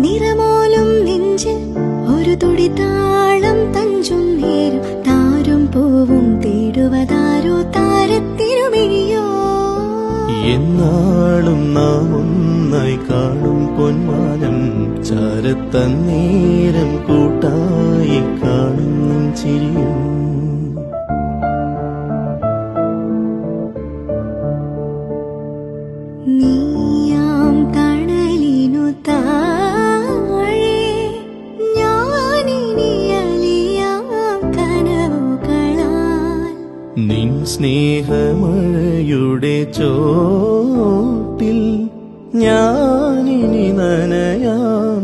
നിറമോലും നെഞ്ചിൽ ഒരു തുടി താളം തഞ്ചും നേരും താരും പൂവും തേടുവതാരോ താരത്തിരുമിഴിയോ. എന്നാളും നാം ഒന്നായി കാണും പൊന്മാനം ചാരത്തന്നേരം കൂട്ടായി കാണും ചിരിയും. നീയാം തണലിനു താഴെ ഞാനിനി അലിയാം കനവുകളാൽ. നിൻ സ്നേഹമഴയുടെ ചോട്ടിൽ ഞാനിനി നനയാം